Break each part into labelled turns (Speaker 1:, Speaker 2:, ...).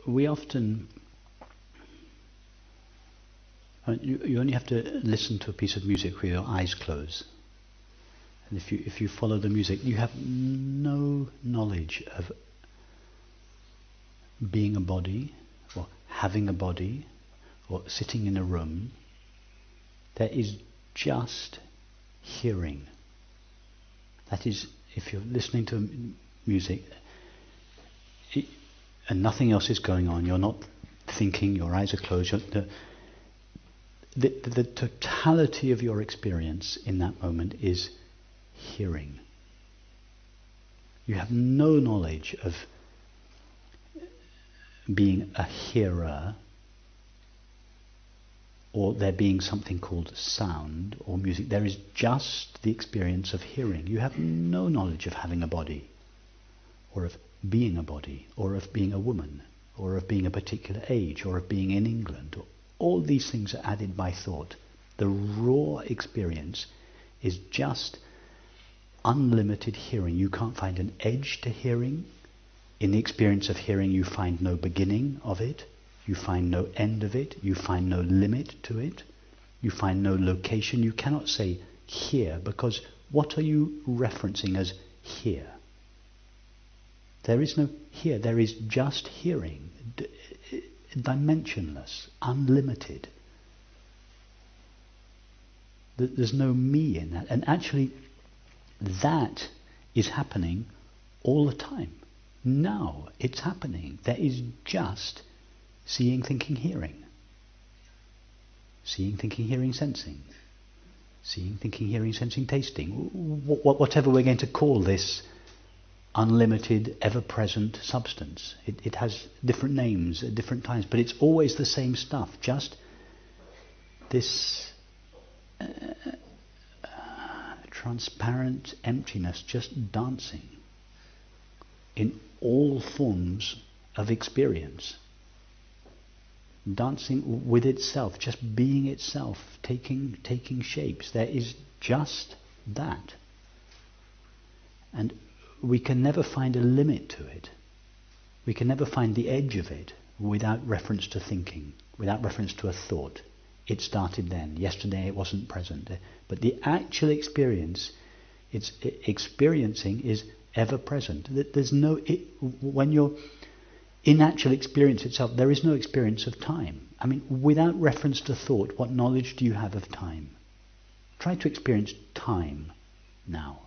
Speaker 1: we often... You only have to listen to a piece of music with your eyes closed. And if you follow the music, you have no knowledge of being a body, or having a body, or sitting in a room. There is just hearing. That is, if you're listening to music and nothing else is going on, you're not thinking, your eyes are closed, the totality of your experience in that moment is hearing. You have no knowledge of being a hearer, or there being something called sound or music. There is just the experience of hearing. You have no knowledge of having a body, or of being a body, or of being a woman, or of being a particular age, or of being in England. All these things are added by thought. The raw experience is just unlimited hearing. You can't find an edge to hearing. In the experience of hearing, you find no beginning of it. You find no end of it. You find no limit to it. You find no location. You cannot say here, because what are you referencing as here? There is no here. There is just hearing. Dimensionless, unlimited. There's no me in that. And actually, that is happening all the time. Now it's happening. There is just seeing, thinking, hearing. Seeing, thinking, hearing, sensing. Seeing, thinking, hearing, sensing, tasting. Whatever we're going to call this unlimited, ever-present substance. It has different names at different times, but it's always the same stuff. Just this transparent emptiness just dancing in all forms of experience. Dancing with itself, just being itself, taking shapes. There is just that. And we can never find a limit to it. We can never find the edge of it without reference to thinking, without reference to a thought. It started then. Yesterday it wasn't present. But the actual experience, it's experiencing, is ever present. There's no... when you're in actual experience itself, there is no experience of time. I mean, without reference to thought, what knowledge do you have of time? Try to experience time now,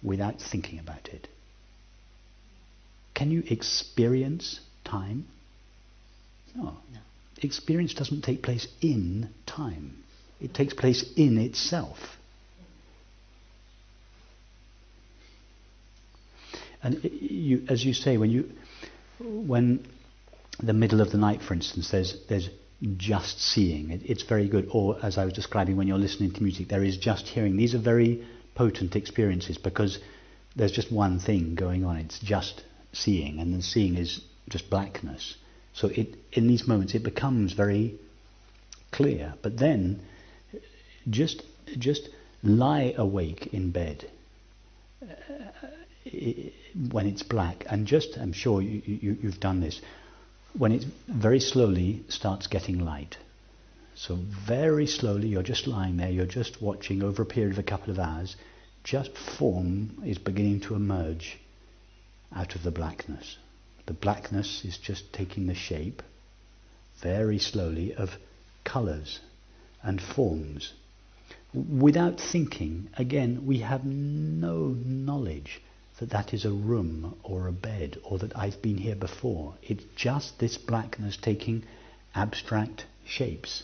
Speaker 1: without thinking about it. Can you experience time? No. Experience doesn't take place in time. It takes place in itself. And as you say, when the middle of the night, for instance, there's just seeing. It's very good. Or as I was describing, when you're listening to music, there is just hearing. These are very potent experiences because there's just one thing going on. It's just seeing, and the seeing is just blackness. So in these moments it becomes very clear. But then just lie awake in bed when it's black, and just, I'm sure you've done this, when it very slowly starts getting light. So very slowly you're just lying there, you're just watching over a period of a couple of hours, just form is beginning to emerge out of the blackness. The blackness is just taking the shape, very slowly, of colours and forms. Without thinking, again, we have no knowledge that is a room or a bed, or that I've been here before. It's just this blackness taking abstract shapes.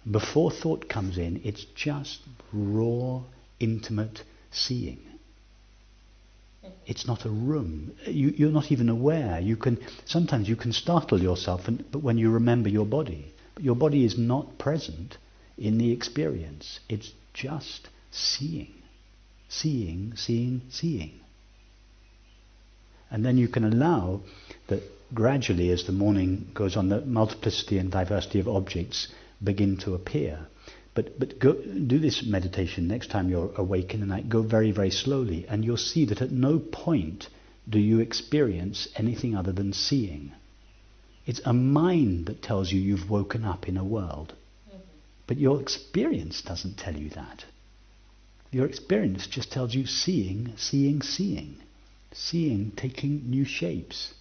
Speaker 1: Before thought comes in, it's just raw, intimate seeing. It's not a room. You're not even aware. Sometimes you can startle yourself, but when you remember your body. But your body is not present in the experience. It's just seeing. Seeing, seeing, seeing. And then you can allow that gradually, as the morning goes on, the multiplicity and diversity of objects begin to appear. But go do this meditation next time you're awake in the night. Go very, very slowly, and you'll see that at no point do you experience anything other than seeing. It's a mind that tells you you've woken up in a world. But your experience doesn't tell you that. Your experience just tells you seeing, seeing, seeing. Seeing taking new shapes.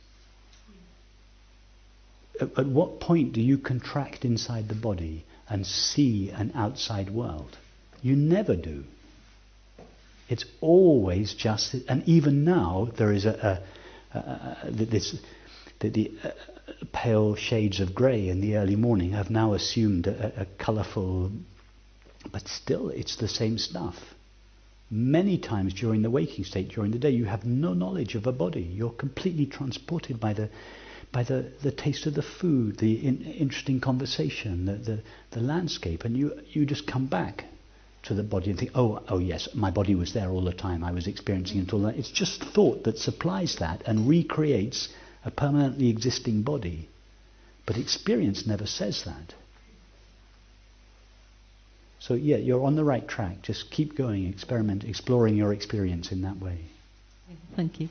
Speaker 1: At what point do you contract inside the body and see an outside world? You never do. It's always just, and even now there is the pale shades of grey in the early morning have now assumed a colourful, but still it's the same stuff. Many times during the waking state, during the day, you have no knowledge of a body. You're completely transported by the taste of the food, the interesting conversation, the landscape, and you just come back to the body and think, oh yes, my body was there all the time. I was experiencing it all that. It's just thought that supplies that and recreates a permanently existing body. But experience never says that. So yeah, you're on the right track. Just keep going, experiment, exploring your experience in that way.
Speaker 2: Thank you.